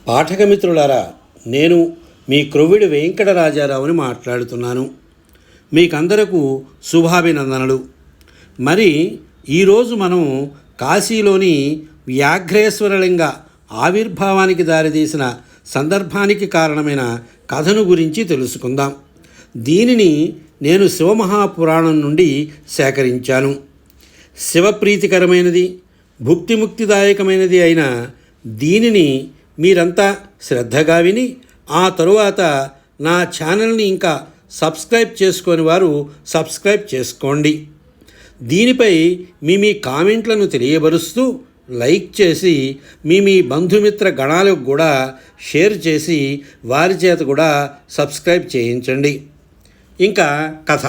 పాఠకమిత్రులారా, నేను మీ క్రొవ్విడి వెంకటరాజారావుని మాట్లాడుతున్నాను. మీకందరకు శుభాభినందనలు. మరి ఈరోజు మనం కాశీలోని వ్యాఘ్రేశ్వరలింగ ఆవిర్భావానికి దారితీసిన సందర్భానికి కారణమైన కథను గురించి తెలుసుకుందాం. దీనిని నేను శివమహాపురాణం నుండి సేకరించాను. శివప్రీతికరమైనది, భుక్తిముక్తిదాయకమైనది అయిన దీనిని మీరంతా శ్రద్ధగా విని ఆ తరువాత నా ఛానల్ని ఇంకా సబ్స్క్రైబ్ చేసుకొని వారు సబ్స్క్రైబ్ చేసుకోండి. దీనిపై మీ కామెంట్లను తెలియబరుస్తూ లైక్ చేసి మీ బంధుమిత్ర గణాలకు కూడా షేర్ చేసి వారి చేత కూడా సబ్స్క్రైబ్ చేయించండి. ఇంకా కథ.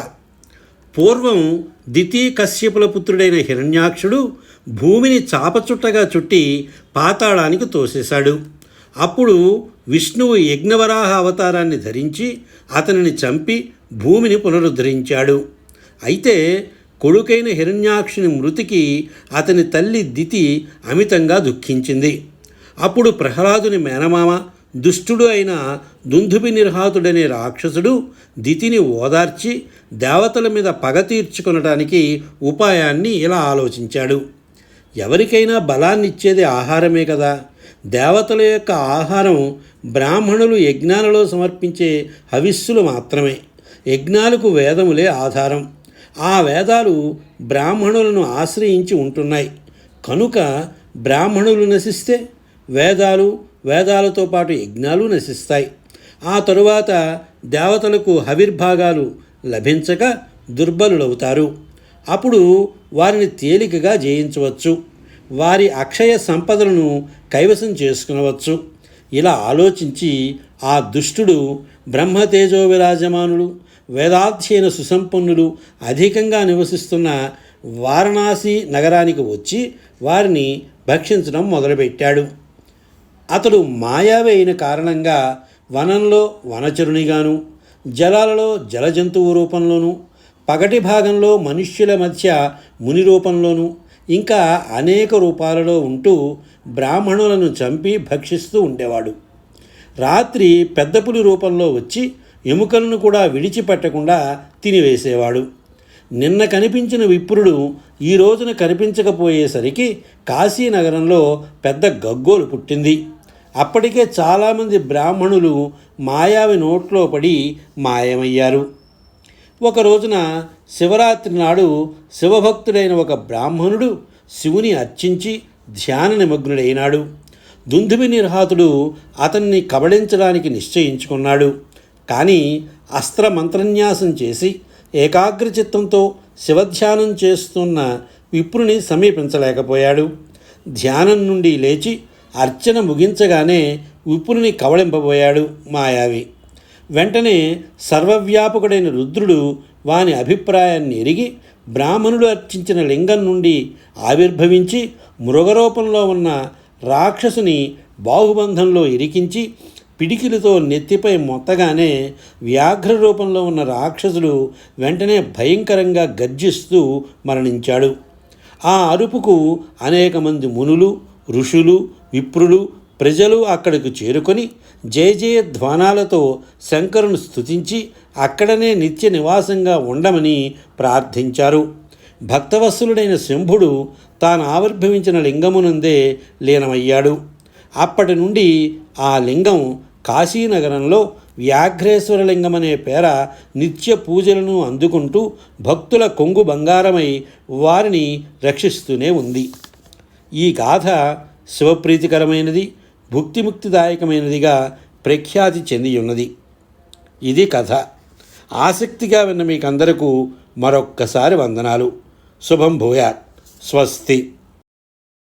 పూర్వం దితి కశ్యపుల పుత్రుడైన హిరణ్యాక్షుడు భూమిని చాపచుట్టగా చుట్టి పాతాళానికి తోసేశాడు. అప్పుడు విష్ణువు యజ్ఞవరాహ అవతారాన్ని ధరించి అతనిని చంపి భూమిని పునరుద్ధరించాడు. అయితే కొడుకైన హిరణ్యాక్షుని మృతికి అతని తల్లి దితి అమితంగా దుఃఖించింది. అప్పుడు ప్రహ్లాదుని మేనమామ దుష్టుడు అయిన దుందుభి నిర్హాతుడనే రాక్షసుడు దితిని ఓదార్చి దేవతల మీద పగ తీర్చుకొనటానికి ఉపాయాన్ని ఇలా ఆలోచించాడు. ఎవరికైనా బలాన్నిచ్చేది ఆహారమే కదా. దేవతల యొక్క ఆహారం బ్రాహ్మణులు యజ్ఞాలలో సమర్పించే హవిస్సులు మాత్రమే. యజ్ఞాలకు వేదములే ఆధారం. ఆ వేదాలు బ్రాహ్మణులను ఆశ్రయించి ఉంటున్నాయి. కనుక బ్రాహ్మణులు నశిస్తే వేదాలతో పాటు యజ్ఞాలు నశిస్తాయి. ఆ తరువాత దేవతలకు హవిర్భాగాలు లభించక దుర్బలులవుతారు. అప్పుడు వారిని తేలికగా జయించవచ్చు. వారి అక్షయ సంపదలను కైవసం చేసుకునవచ్చు. ఇలా ఆలోచించి ఆ దుష్టుడు బ్రహ్మతేజో విరాజమానులు, వేదాధ్యయన సుసంపన్నులు అధికంగా నివసిస్తున్న వారణాసి నగరానికి వచ్చి వారిని భక్షించడం మొదలుపెట్టాడు. అతడు మాయావి అయిన కారణంగా వనంలో వనచరునిగాను, జలాలలో జలజంతువు రూపంలోనూ, పగటి భాగంలో మనుష్యుల మధ్య ముని రూపంలోనూ, ఇంకా అనేక రూపాలలో ఉంటూ బ్రాహ్మణులను చంపి భక్షిస్తూ ఉండేవాడు. రాత్రి పెద్ద పులి రూపంలో వచ్చి ఎముకలను కూడా విడిచిపెట్టకుండా తినివేసేవాడు. నిన్న కనిపించిన విప్రుడు ఈ రోజున కనిపించకపోయేసరికి కాశీనగరంలో పెద్ద గగ్గోలు పుట్టింది. అప్పటికే చాలామంది బ్రాహ్మణులు మాయావి నోట్లో పడి మాయమయ్యారు. ఒక రోజున శివరాత్రి నాడు శివభక్తుడైన ఒక బ్రాహ్మణుడు శివుని అర్చించి ధ్యాన నిమగ్నుడైనాడు. దుందుభి నిర్హాతుడు అతన్ని కబళించడానికి నిశ్చయించుకున్నాడు. కానీ అస్త్రమంత్రన్యాసం చేసి ఏకాగ్రచిత్తంతో శివధ్యానం చేస్తున్న విప్రుని సమీపించలేకపోయాడు. ధ్యానం నుండి లేచి అర్చన ముగించగానే విప్రుని కబళింపబోయాడు మాయావి. వెంటనే సర్వవ్యాపకుడైన రుద్రుడు వాని అభిప్రాయాన్ని ఎరిగి బ్రాహ్మణుడు అర్చించిన లింగం నుండి ఆవిర్భవించి మృగరూపంలో ఉన్న రాక్షసుని బాహుబంధంలో ఇరికించి పిడికిలతో నెత్తిపై మొత్తగానే వ్యాఘ్ర రూపంలో ఉన్న రాక్షసుడు వెంటనే భయంకరంగా గర్జిస్తూ మరణించాడు. ఆ అరుపుకు అనేక మంది మునులు, ఋషులు, విప్రులు, ప్రజలు అక్కడికి చేరుకొని జయ ధ్వానాలతో శంకరుని స్తుతించి అక్కడనే నిత్య నివాసంగా ఉండమని ప్రార్థించారు. భక్తవత్సలుడైన శంభుడు తాను ఆవిర్భవించిన లింగమునందే లీనమయ్యాడు. అప్పటి నుండి ఆ లింగం కాశీనగరంలో వ్యాఘ్రేశ్వరలింగమనే పేర నిత్య పూజలను అందుకుంటూ భక్తుల కొంగు బంగారమై వారిని రక్షిస్తూనే ఉంది. ఈ గాథ శివప్రీతికరమైనది, భుక్తిముక్తిదాయకమైనదిగా ప్రఖ్యాతి చెంది ఉన్నది. ఇది కథ. ఆసక్తిగా విన్న మీకందరకు మరొక్కసారి వందనాలు. శుభం భూయాత్. స్వస్తి.